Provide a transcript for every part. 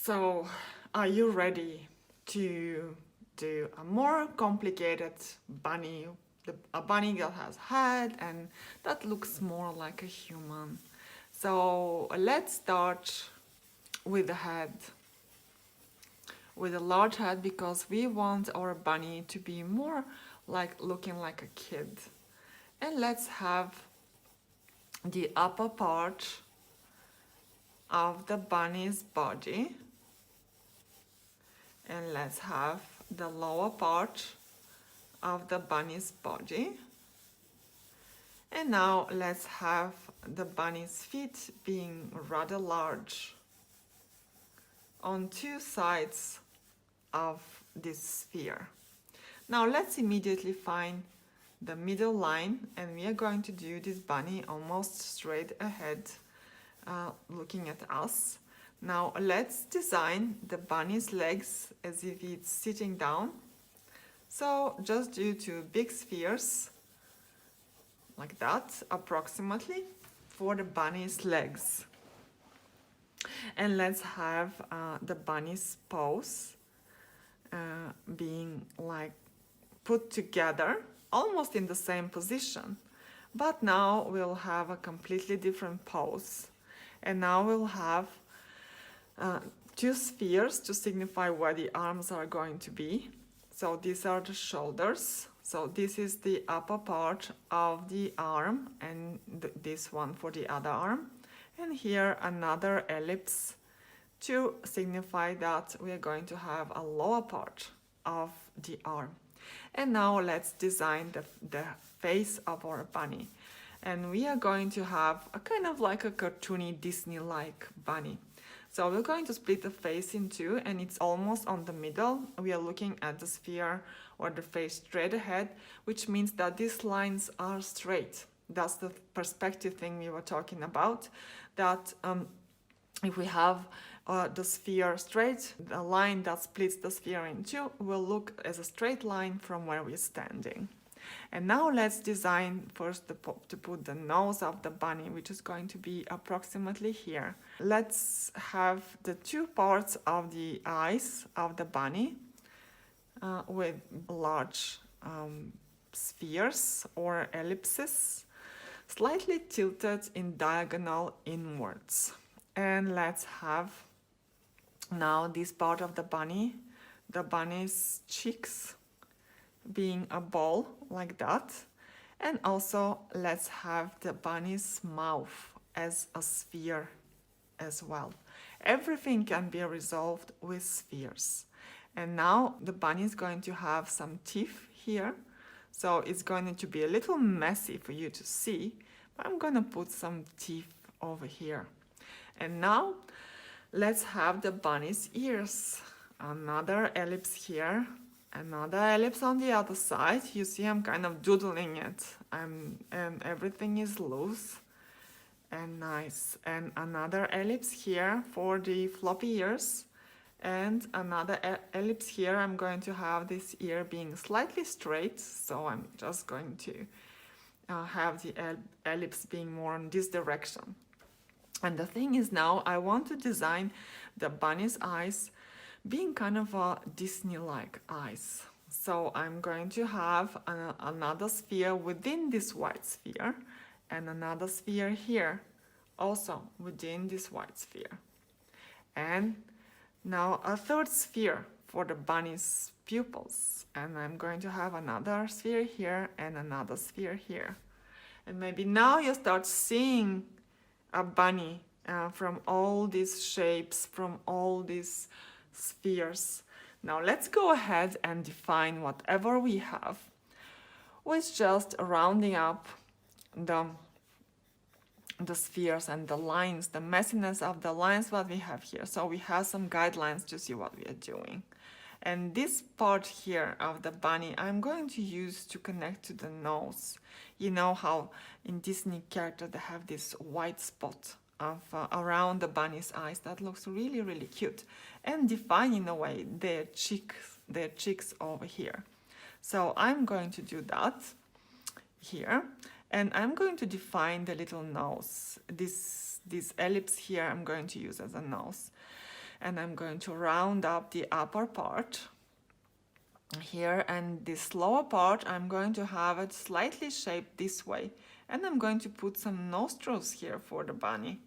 So, are you ready to do a more complicated bunny? A bunny that has head and that looks more like a human. So, let's start with the head, with a large head, because we want our bunny to be more like looking like a kid. And let's have the upper part of the bunny's body, and let's have the lower part of the bunny's body. And now let's have the bunny's feet being rather large on two sides of this sphere. Now let's immediately find the middle line, and we are going to do this bunny almost straight ahead, looking at us. Now let's design the bunny's legs as if it's sitting down. So just do two big spheres like that, approximately, for the bunny's legs. And let's have the bunny's paws being like put together, almost in the same position. But now we'll have a completely different pose. And now we'll have two spheres to signify where the arms are going to be. So these are the shoulders. So this is the upper part of the arm, and this one for the other arm. And here another ellipse to signify that we are going to have a lower part of the arm. And now let's design the face of our bunny. And we are going to have a kind of like a cartoony Disney-like bunny. So we're going to split the face in two, and it's almost on the middle. We are looking at the sphere or the face straight ahead, which means that these lines are straight. That's the perspective thing we were talking about, that if we have the sphere straight, the line that splits the sphere in two will look as a straight line from where we're standing. And now let's design first to put the nose of the bunny, which is going to be approximately here. Let's have the two parts of the eyes of the bunny with large spheres or ellipses, slightly tilted in diagonal inwards. And let's have now this part of the bunny's cheeks being a ball like that. And also let's have the bunny's mouth as a sphere as well. Everything can be resolved with spheres. And now the bunny is going to have some teeth here. So it's going to be a little messy for you to see, but I'm going to put some teeth over here. And now let's have the bunny's ears. Another ellipse here. Another ellipse on the other side. You see I'm kind of doodling it, and everything is loose and nice. And another ellipse here for the floppy ears, and another ellipse here. I'm going to have this ear being slightly straight, so I'm just going to have the ellipse being more in this direction. And the thing is, now I want to design the bunny's eyes being kind of a Disney-like eyes. So I'm going to have another sphere within this white sphere, and another sphere here, also within this white sphere. And now a third sphere for the bunny's pupils. And I'm going to have another sphere here and another sphere here. And maybe now you start seeing a bunny from all these shapes, from all these spheres. Now let's go ahead and define whatever we have with just rounding up the spheres and the lines, the messiness of the lines that we have here. So we have some guidelines to see what we are doing. And this part here of the bunny I'm going to use to connect to the nose. You know how in Disney character they have this white spot of around the bunny's eyes that looks really, really cute, and define in a way their cheeks over here. So I'm going to do that here, and I'm going to define the little nose. This ellipse here I'm going to use as a nose. and I'm going to round up the upper part here, and this lower part I'm going to have it slightly shaped this way, and I'm going to put some nostrils here for the bunny,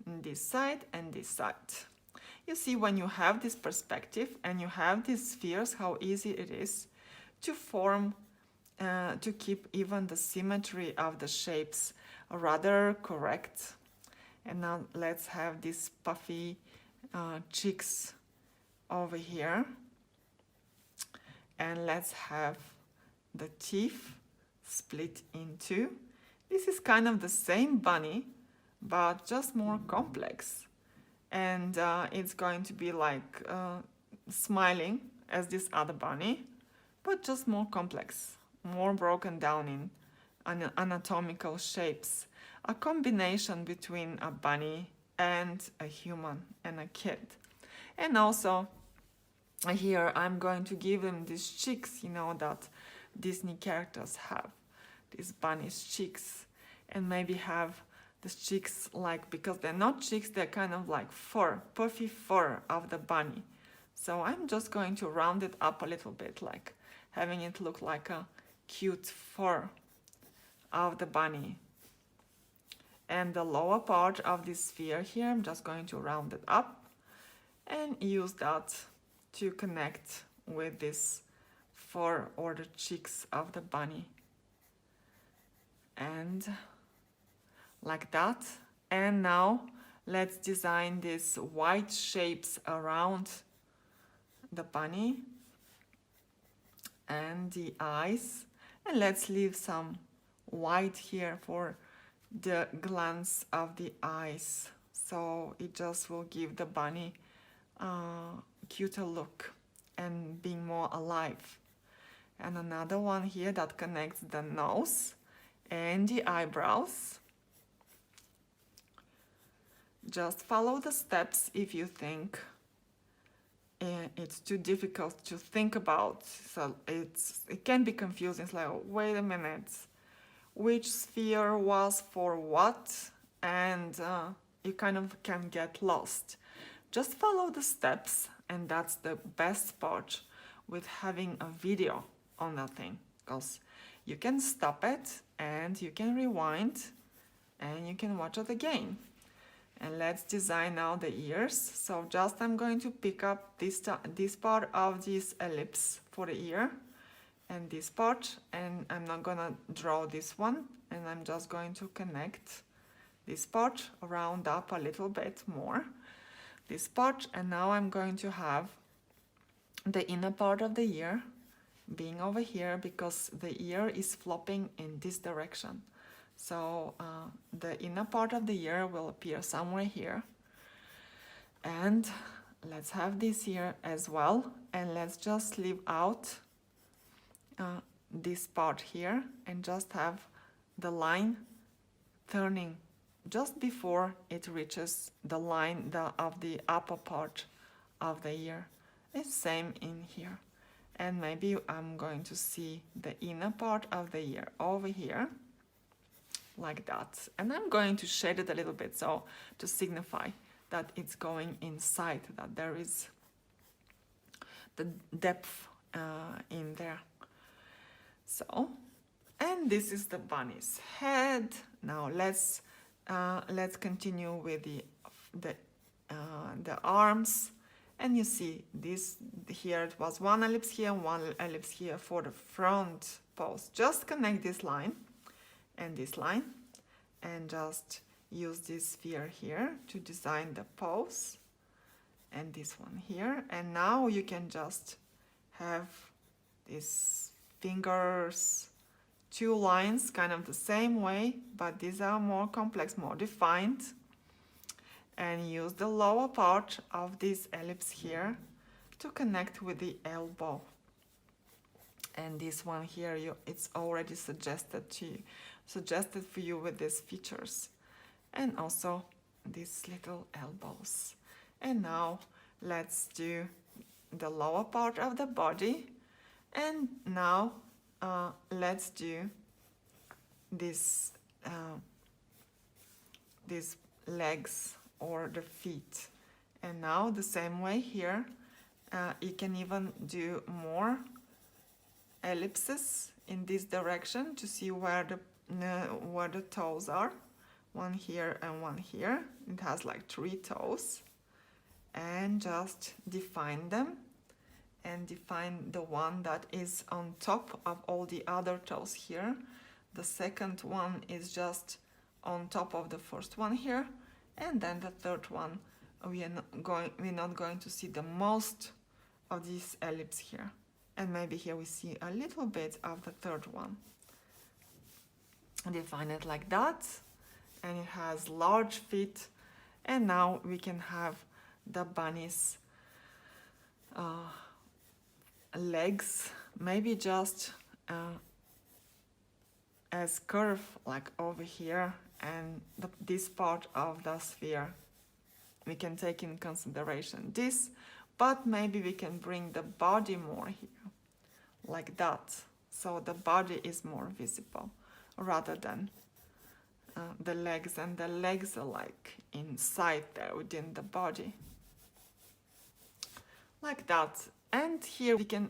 this side and this side. You see, when you have this perspective and you have these spheres, how easy it is to form, to keep even the symmetry of the shapes rather correct. And now let's have these puffy cheeks over here. And let's have the teeth split in two. This is kind of the same bunny, but just more complex. And it's going to be like smiling as this other bunny, but just more complex, more broken down in anatomical shapes. A combination between a bunny and a human and a kid. And also here I'm going to give them these cheeks, you know, that Disney characters have, these bunny's cheeks, and maybe have the cheeks like, because they're not cheeks, they're kind of like fur, puffy fur of the bunny. So I'm just going to round it up a little bit, like having it look like a cute fur of the bunny. And the lower part of this sphere here, I'm just going to round it up and use that to connect with this fur or the cheeks of the bunny. And like that. And now let's design these white shapes around the bunny and the eyes. And let's leave some white here for the glance of the eyes, so it just will give the bunny a cuter look and being more alive. And another one here that connects the nose and the eyebrows. Just follow the steps if you think it's too difficult to think about, so it can be confusing. It's like, wait a minute, which sphere was for what, and you kind of can get lost. Just follow the steps, and that's the best part with having a video on that thing, because you can stop it and you can rewind and you can watch it again. And let's design now the ears. So just I'm going to pick up this part of this ellipse for the ear, and this part, and I'm not gonna draw this one, and I'm just going to connect this part, round up a little bit more this part, and now I'm going to have the inner part of the ear being over here, because the ear is flopping in this direction. So the inner part of the ear will appear somewhere here, and let's have this here as well, and let's just leave out this part here and just have the line turning just before it reaches the line of the upper part of the ear. It's same in here, and maybe I'm going to see the inner part of the ear over here like that, and I'm going to shade it a little bit, so to signify that it's going inside, that there is the depth in there. So, and this is the bunny's head. Now let's continue with the arms, and you see this here, it was one ellipse here and one ellipse here for the front pose. Just connect this line and this line, and just use this sphere here to design the pose, and this one here. And now you can just have these fingers, two lines kind of the same way, but these are more complex, more defined, and use the lower part of this ellipse here to connect with the elbow. And this one here, it's already suggested for you with these features, and also these little elbows. And now let's do the lower part of the body, and now let's do these legs or the feet, And now the same way here, you can even do more ellipses in this direction to see where the toes are. One here and one here. It has like 3 toes. And just define them, and define the one that is on top of all the other toes here. The second one is just on top of the first one here, and then the third one we're not going to see the most of this ellipse here, and maybe here we see a little bit of the third one. Define it like that, and it has large feet. And now we can have the bunny's legs, maybe just as curve like over here, and this part of the sphere we can take in consideration this, but maybe we can bring the body more here like that, so the body is more visible rather than the legs, and the legs are like inside there within the body like that. And here we can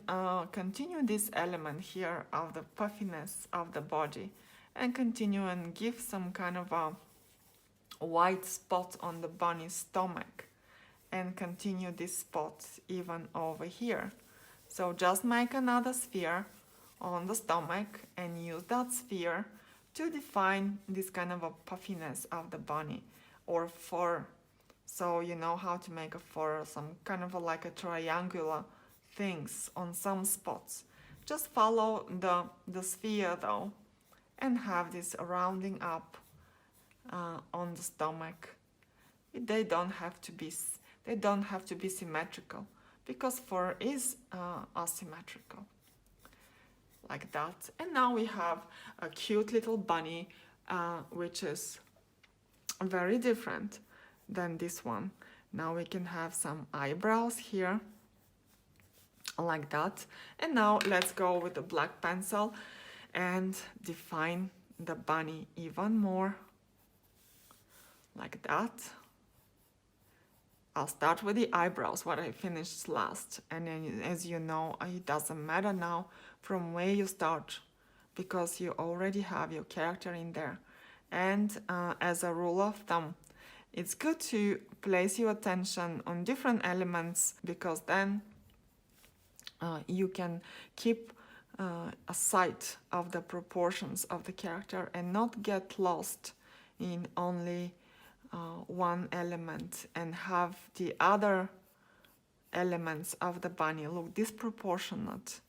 continue this element here of the puffiness of the body, and continue and give some kind of a white spot on the bunny's stomach, and continue this spot even over here. So just make another sphere on the stomach and use that sphere to define this kind of a puffiness of the bunny, or fur. So you know how to make a fur, some kind of like a triangular things on some spots. Just follow the sphere though, and have this rounding up on the stomach. They don't have to be symmetrical, because fur is asymmetrical like that. And now we have a cute little bunny, which is very different than this one. Now we can have some eyebrows here like that. And now let's go with the black pencil and define the bunny even more like that. I'll start with the eyebrows, what I finished last, and then, as you know, it doesn't matter now from where you start, because you already have your character in there. And as a rule of thumb, it's good to place your attention on different elements, because then you can keep a sight of the proportions of the character and not get lost in only one element and have the other elements of the bunny look disproportionate.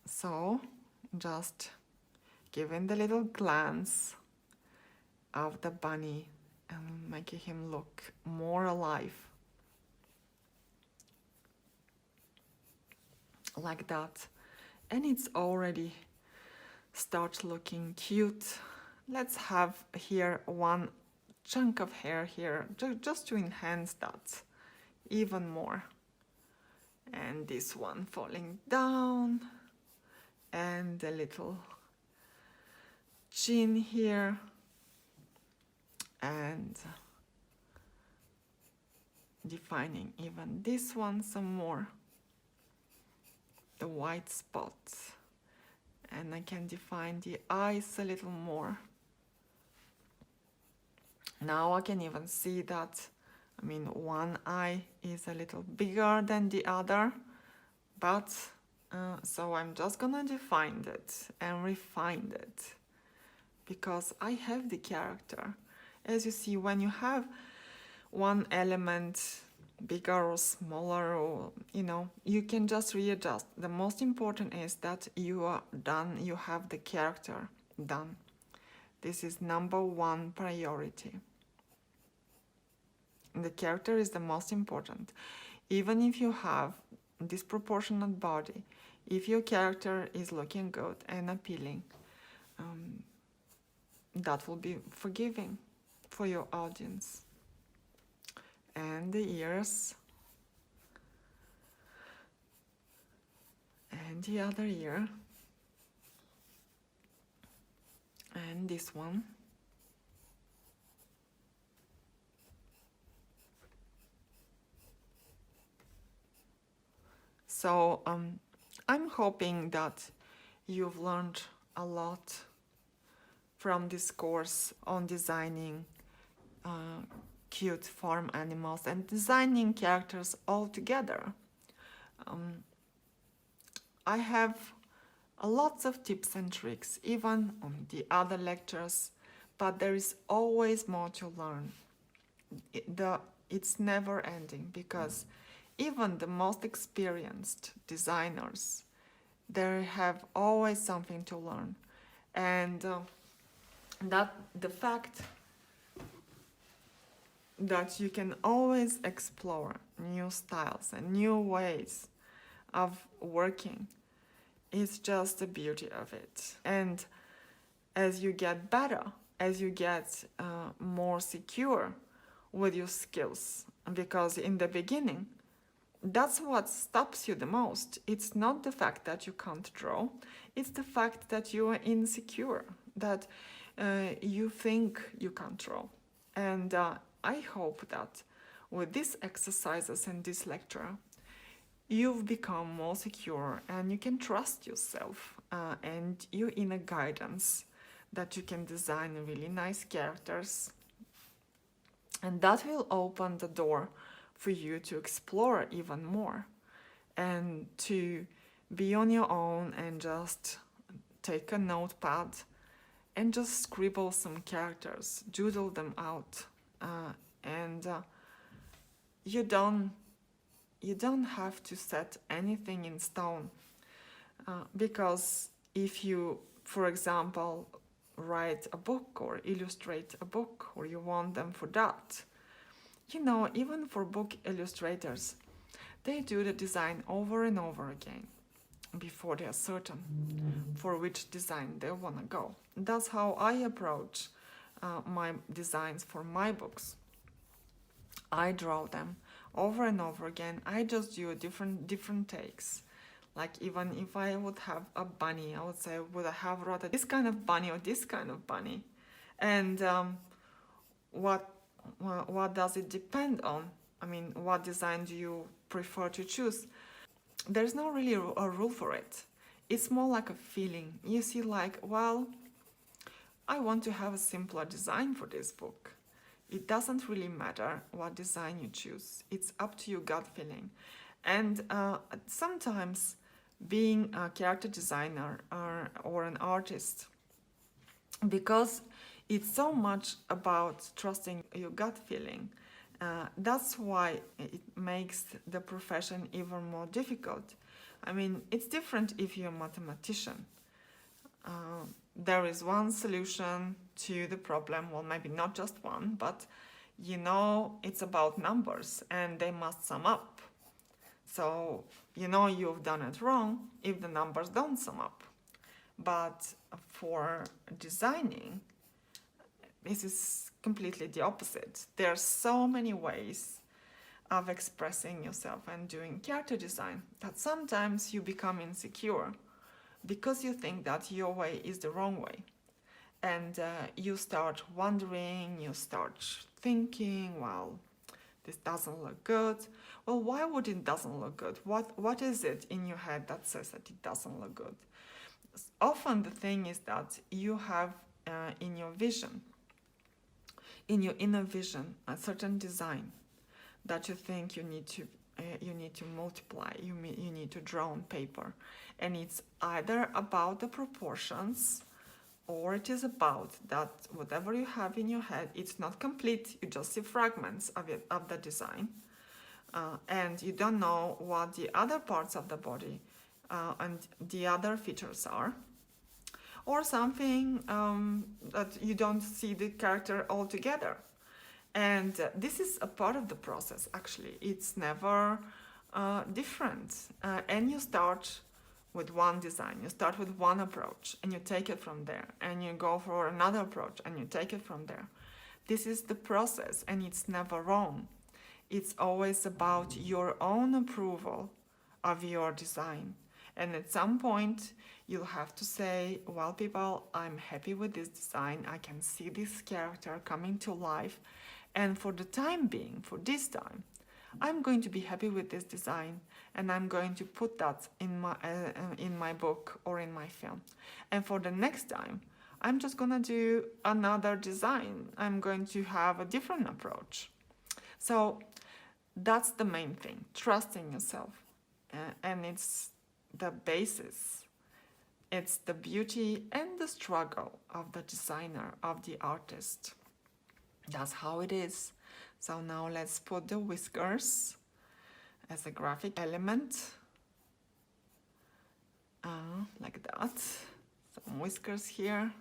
So just giving the little glance of the bunny and making him look more alive like that, and it's already starts looking cute. Let's have here one chunk of hair here, just to enhance that even more. And this one falling down, and a little chin here, and defining even this one some more, the white spots. And I can define the eyes a little more. Now I can even see that, I mean, one eye is a little bigger than the other, but so I'm just gonna define it and refine it, because I have the character. As you see, when you have one element bigger or smaller, or you can just readjust. The most important is that you are done, you have the character done. This is number one priority. The character is the most important. Even if you have disproportionate body, if your character is looking good and appealing, that will be forgiving for your audience. And the ears, and the other ear, and this one, So I'm hoping that you've learned a lot from this course on designing cute farm animals and designing characters all together. I have lots of tips and tricks, even on the other lectures, but there is always more to learn. It's never ending, because even the most experienced designers, they have always something to learn. And that the fact that you can always explore new styles and new ways of working is just the beauty of it. And as you get better, as you get more secure with your skills, because in the beginning, that's what stops you the most. It's not the fact that you can't draw, it's the fact that you are insecure, that you think you can't draw. And I hope that with these exercises and this lecture, you've become more secure and you can trust yourself and your inner guidance, that you can design really nice characters. And that will open the door for you to explore even more and to be on your own and just take a notepad and just scribble some characters, doodle them out, and you don't have to set anything in stone, because if you, for example, write a book or illustrate a book, or you want them for that, even for book illustrators, they do the design over and over again before they are certain for which design they want to go. That's how I approach my designs for my books. I draw them over and over again. I just do different takes. Like, even if I would have a bunny, I would say, would I have rather this kind of bunny or this kind of bunny? And what does it depend on? I mean, what design do you prefer to choose? There's no really a rule for it. It's more like a feeling. You see, like, well, I want to have a simpler design for this book. It doesn't really matter what design you choose. It's up to your gut feeling. And sometimes being a character designer or an artist, because it's so much about trusting your gut feeling, that's why it makes the profession even more difficult. I mean, it's different if you're a mathematician. There is one solution to the problem, well, maybe not just one, but it's about numbers and they must sum up. So you've done it wrong if the numbers don't sum up. But for designing, this is completely the opposite. There are so many ways of expressing yourself and doing character design that sometimes you become insecure because you think that your way is the wrong way. And you start wondering, you start thinking, well, this doesn't look good. Well, why would it doesn't look good? What is it in your head that says that it doesn't look good? Often the thing is that you have in your vision, in your inner vision, a certain design that you think you need to multiply, you need to draw on paper. And it's either about the proportions, or it is about that whatever you have in your head, it's not complete, you just see fragments of it, of the design. And you don't know what the other parts of the body and the other features are. Or something that you don't see the character altogether. And this is a part of the process, actually. It's never different. And you start with one design, you start with one approach, and you take it from there. And you go for another approach, and you take it from there. This is the process, and it's never wrong. It's always about your own approval of your design. And at some point, you'll have to say, well, people, I'm happy with this design. I can see this character coming to life. And for the time being, for this time, I'm going to be happy with this design, and I'm going to put that in my book or in my film. And for the next time, I'm just gonna do another design. I'm going to have a different approach. So that's the main thing, trusting yourself. And it's the basis. It's the beauty and the struggle of the designer, of the artist. That's how it is. So now let's put the whiskers as a graphic element. Like that. Some whiskers here.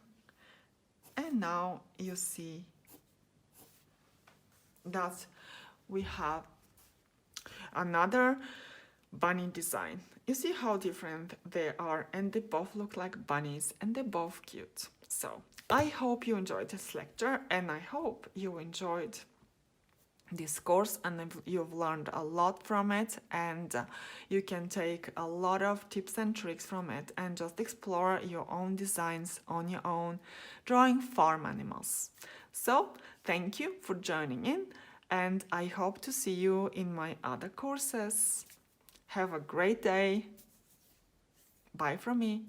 And now you see that we have another bunny design. You see how different they are, and they both look like bunnies and they're both cute. So I hope you enjoyed this lecture, and I hope you enjoyed this course and you've learned a lot from it, and you can take a lot of tips and tricks from it and just explore your own designs on your own, drawing farm animals. So thank you for joining in, and I hope to see you in my other courses. Have a great day. Bye from me.